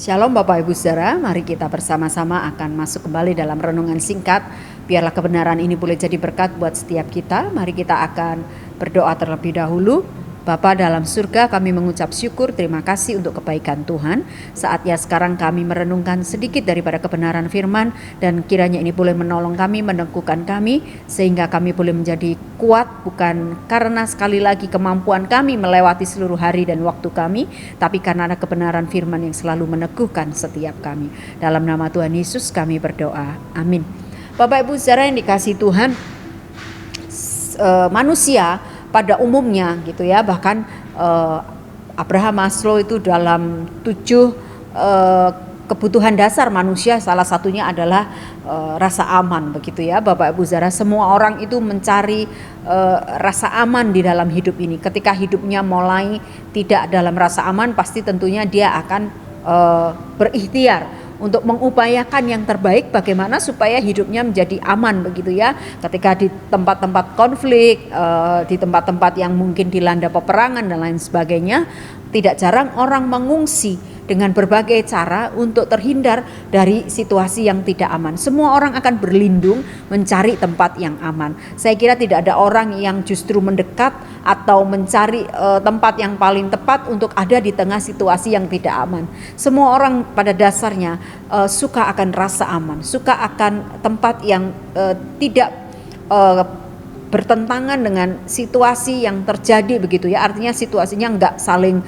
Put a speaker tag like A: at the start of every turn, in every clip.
A: Shalom Bapak Ibu Saudara, mari kita bersama-sama akan masuk kembali dalam renungan singkat. Biarlah kebenaran ini boleh jadi berkat buat setiap kita. Mari kita akan berdoa terlebih dahulu. Bapa dalam surga, kami mengucap syukur, terima kasih untuk kebaikan Tuhan. Saatnya sekarang kami merenungkan sedikit daripada kebenaran firman, dan kiranya ini boleh menolong kami, meneguhkan kami, sehingga kami boleh menjadi kuat, bukan karena sekali lagi kemampuan kami melewati seluruh hari dan waktu kami, tapi karena ada kebenaran firman yang selalu meneguhkan setiap kami. Dalam nama Tuhan Yesus kami berdoa, amin. Bapak Ibu Saudara yang dikasihi Tuhan, manusia pada umumnya gitu ya, bahkan Abraham Maslow itu dalam 7 kebutuhan dasar manusia, salah satunya adalah rasa aman begitu ya Bapak Ibu Saudara. Semua orang itu mencari rasa aman di dalam hidup ini. Ketika hidupnya mulai tidak dalam rasa aman, pasti tentunya dia akan berikhtiar untuk mengupayakan yang terbaik bagaimana supaya hidupnya menjadi aman begitu ya. Ketika di tempat-tempat konflik, di tempat-tempat yang mungkin dilanda peperangan dan lain sebagainya, tidak jarang orang mengungsi dengan berbagai cara untuk terhindar dari situasi yang tidak aman. Semua orang akan berlindung mencari tempat yang aman. Saya kira tidak ada orang yang justru mendekat atau mencari tempat yang paling tepat untuk ada di tengah situasi yang tidak aman. Semua orang pada dasarnya suka akan rasa aman, suka akan tempat yang tidak bertentangan dengan situasi yang terjadi begitu ya. Artinya situasinya enggak saling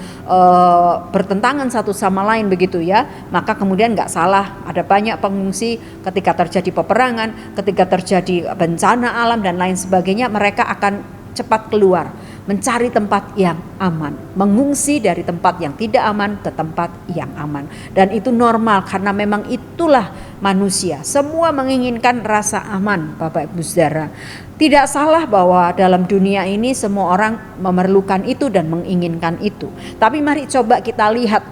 A: bertentangan satu sama lain begitu ya. Maka kemudian enggak salah ada banyak pengungsi ketika terjadi peperangan, ketika terjadi bencana alam dan lain sebagainya, mereka akan cepat keluar mencari tempat yang aman, mengungsi dari tempat yang tidak aman ke tempat yang aman. Dan itu normal karena memang itulah manusia. Semua menginginkan rasa aman Bapak Ibu Saudara. Tidak salah bahwa dalam dunia ini semua orang memerlukan itu dan menginginkan itu. Tapi mari coba kita lihat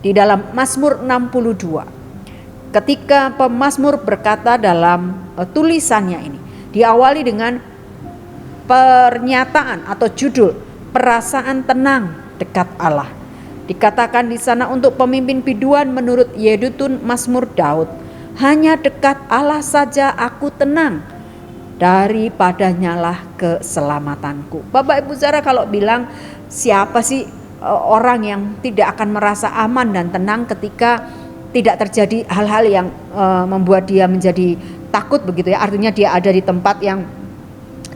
A: di dalam Mazmur 62. Ketika pemazmur berkata dalam tulisannya ini, diawali dengan pernyataan atau judul perasaan tenang dekat Allah. Dikatakan di sana untuk pemimpin biduan menurut Yedutun Mazmur Daud, hanya dekat Allah saja aku tenang, daripadanya lah keselamatanku. Bapak Ibu Saudara, kalau bilang siapa sih orang yang tidak akan merasa aman dan tenang ketika tidak terjadi hal-hal yang membuat dia menjadi takut begitu ya. Artinya dia ada di tempat yang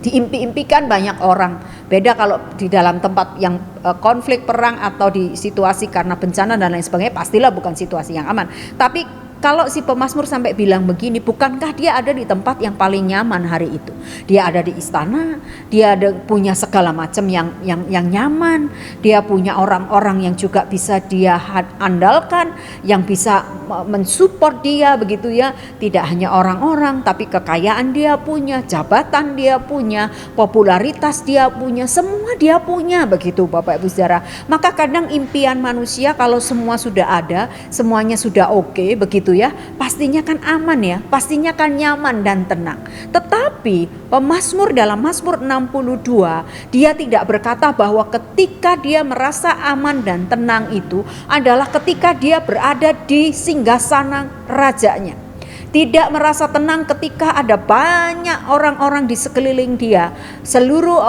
A: diimpi-impikan banyak orang. Beda kalau di dalam tempat yang konflik, perang, atau di situasi karena bencana dan lain sebagainya, pastilah bukan situasi yang aman. Tapi kalau si pemazmur sampai bilang begini, bukankah dia ada di tempat yang paling nyaman hari itu? Dia ada di istana, dia punya segala macam yang nyaman, dia punya orang-orang yang juga bisa dia andalkan, yang bisa mensupport dia begitu ya. Tidak hanya orang-orang, tapi kekayaan dia punya, jabatan dia punya, popularitas dia punya, semua dia punya begitu Bapak Ibu Saudara. Maka kadang impian manusia kalau semua sudah ada, semuanya sudah oke begitu ya, pastinya kan aman ya, pastinya kan nyaman dan tenang. Tetapi pemazmur dalam Mazmur 62, dia tidak berkata bahwa ketika dia merasa aman dan tenang itu adalah ketika dia berada di singgasana rajanya. Tidak merasa tenang ketika ada banyak orang-orang di sekeliling dia, seluruh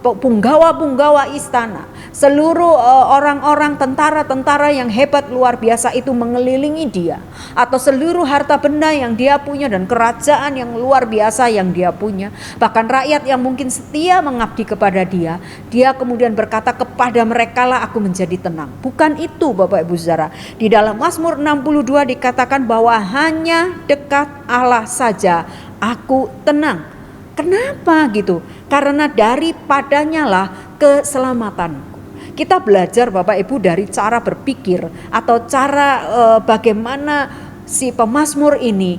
A: punggawa-punggawa istana, seluruh orang-orang tentara-tentara yang hebat luar biasa itu mengelilingi dia, atau seluruh harta benda yang dia punya dan kerajaan yang luar biasa yang dia punya, bahkan rakyat yang mungkin setia mengabdi kepada dia, dia kemudian berkata, kepada merekalah aku menjadi tenang. Bukan itu Bapak Ibu Saudara. Di dalam Mazmur 62 dikatakan bahwa hanya dekat Allah saja aku tenang. Kenapa gitu? Karena daripadanya lah keselamatanku. Kita belajar Bapak Ibu dari cara berpikir atau cara bagaimana si pemazmur ini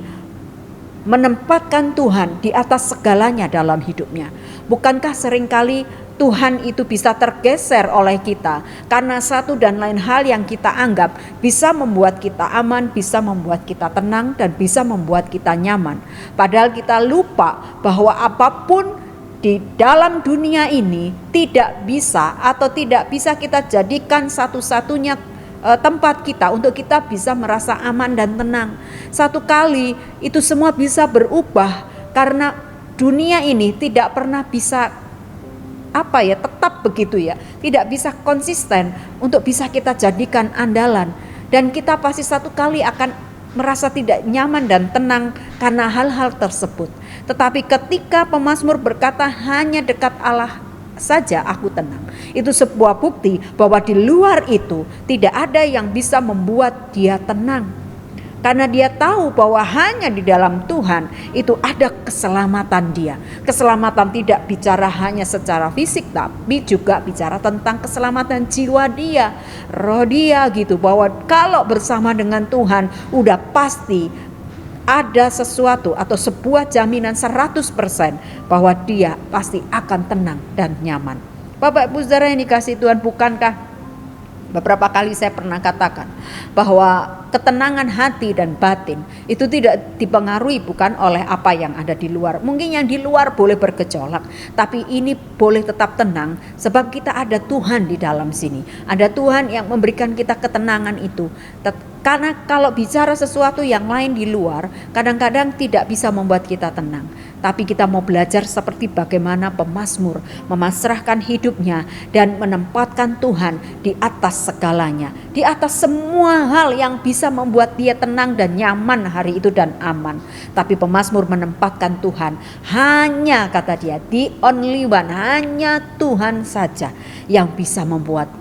A: menempatkan Tuhan di atas segalanya dalam hidupnya. Bukankah seringkali Tuhan itu bisa tergeser oleh kita karena satu dan lain hal yang kita anggap bisa membuat kita aman, bisa membuat kita tenang, dan bisa membuat kita nyaman. Padahal kita lupa bahwa apapun di dalam dunia ini tidak bisa atau tidak bisa kita jadikan satu-satunya tempat kita untuk kita bisa merasa aman dan tenang. Satu kali itu semua bisa berubah karena dunia ini tidak pernah bisa tetap begitu ya, tidak bisa konsisten untuk bisa kita jadikan andalan, dan kita pasti satu kali akan merasa tidak nyaman dan tenang karena hal-hal tersebut. Tetapi ketika pemazmur berkata hanya dekat Allah saja aku tenang, itu sebuah bukti bahwa di luar itu tidak ada yang bisa membuat dia tenang, karena dia tahu bahwa hanya di dalam Tuhan itu ada keselamatan dia. Keselamatan tidak bicara hanya secara fisik, tapi juga bicara tentang keselamatan jiwa dia, roh dia gitu, bahwa kalau bersama dengan Tuhan udah pasti ada sesuatu atau sebuah jaminan 100% bahwa dia pasti akan tenang dan nyaman. Bapak Ibu Saudara yang dikasihi Tuhan, bukankah beberapa kali saya pernah katakan bahwa ketenangan hati dan batin itu tidak dipengaruhi bukan oleh apa yang ada di luar. Mungkin yang di luar boleh bergejolak, tapi ini boleh tetap tenang sebab kita ada Tuhan di dalam sini. Ada Tuhan yang memberikan kita ketenangan itu. Karena kalau bicara sesuatu yang lain di luar, kadang-kadang tidak bisa membuat kita tenang. Tapi kita mau belajar seperti bagaimana pemazmur memasrahkan hidupnya dan menempatkan Tuhan di atas segalanya, di atas semua hal yang bisa membuat dia tenang dan nyaman hari itu dan aman. Tapi pemazmur menempatkan Tuhan, hanya kata dia, the only one, hanya Tuhan saja yang bisa membuat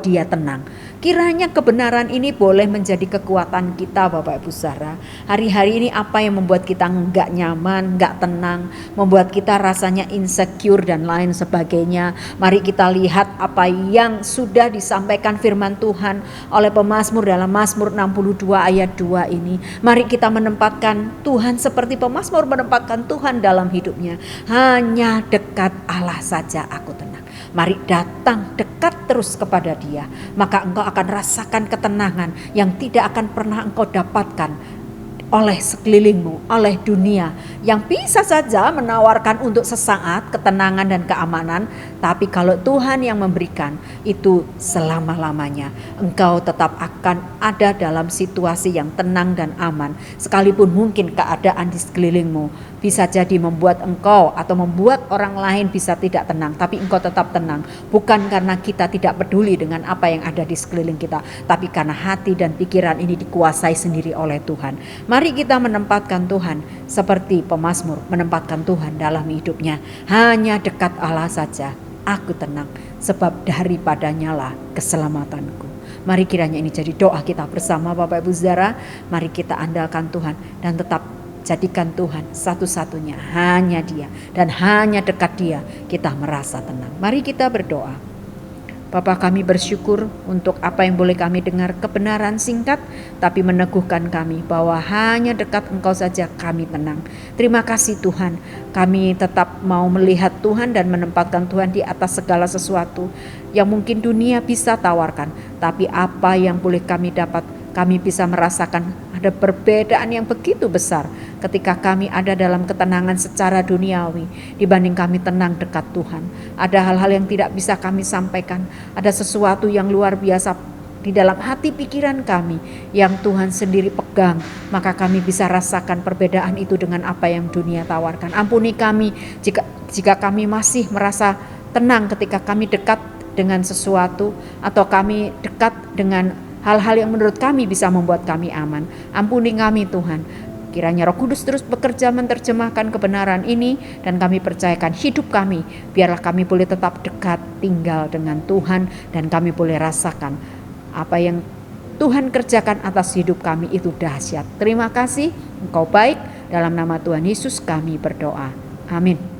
A: dia tenang. Kiranya kebenaran ini boleh menjadi kekuatan kita Bapak Ibu Saudara. Hari-hari ini apa yang membuat kita enggak nyaman, enggak tenang, membuat kita rasanya insecure dan lain sebagainya. Mari kita lihat apa yang sudah disampaikan firman Tuhan oleh pemazmur dalam Mazmur 62 ayat 2 ini. Mari kita menempatkan Tuhan seperti pemazmur menempatkan Tuhan dalam hidupnya. Hanya dekat Allah saja aku tenang. Mari datang dekat terus kepada Dia, maka engkau akan rasakan ketenangan yang tidak akan pernah engkau dapatkan oleh sekelilingmu, oleh dunia yang bisa saja menawarkan untuk sesaat ketenangan dan keamanan, tapi kalau Tuhan yang memberikan itu selama-lamanya, engkau tetap akan ada dalam situasi yang tenang dan aman, sekalipun mungkin keadaan di sekelilingmu bisa jadi membuat engkau atau membuat orang lain bisa tidak tenang, tapi engkau tetap tenang, bukan karena kita tidak peduli dengan apa yang ada di sekeliling kita, tapi karena hati dan pikiran ini dikuasai sendiri oleh Tuhan. Mari kita menempatkan Tuhan seperti pemazmur menempatkan Tuhan dalam hidupnya. Hanya dekat Allah saja aku tenang, sebab daripadanya lah keselamatanku. Mari kiranya ini jadi doa kita bersama Bapak Ibu Saudara. Mari kita andalkan Tuhan dan tetap jadikan Tuhan satu-satunya, hanya Dia, dan hanya dekat Dia kita merasa tenang. Mari kita berdoa. Bapa, kami bersyukur untuk apa yang boleh kami dengar, kebenaran singkat tapi meneguhkan kami bahwa hanya dekat Engkau saja kami tenang. Terima kasih Tuhan, kami tetap mau melihat Tuhan dan menempatkan Tuhan di atas segala sesuatu yang mungkin dunia bisa tawarkan. Tapi apa yang boleh kami dapat, kami bisa merasakan ada perbedaan yang begitu besar ketika kami ada dalam ketenangan secara duniawi dibanding kami tenang dekat Tuhan. Ada hal-hal yang tidak bisa kami sampaikan, ada sesuatu yang luar biasa di dalam hati pikiran kami yang Tuhan sendiri pegang, maka kami bisa rasakan perbedaan itu dengan apa yang dunia tawarkan. Ampuni kami jika kami masih merasa tenang ketika kami dekat dengan sesuatu atau kami dekat dengan hal-hal yang menurut kami bisa membuat kami aman. Ampuni kami Tuhan. Kiranya Roh Kudus terus bekerja menerjemahkan kebenaran ini dan kami percayakan hidup kami. Biarlah kami boleh tetap dekat tinggal dengan Tuhan dan kami boleh rasakan apa yang Tuhan kerjakan atas hidup kami itu dahsyat. Terima kasih, Engkau baik. Dalam nama Tuhan Yesus kami berdoa. Amin.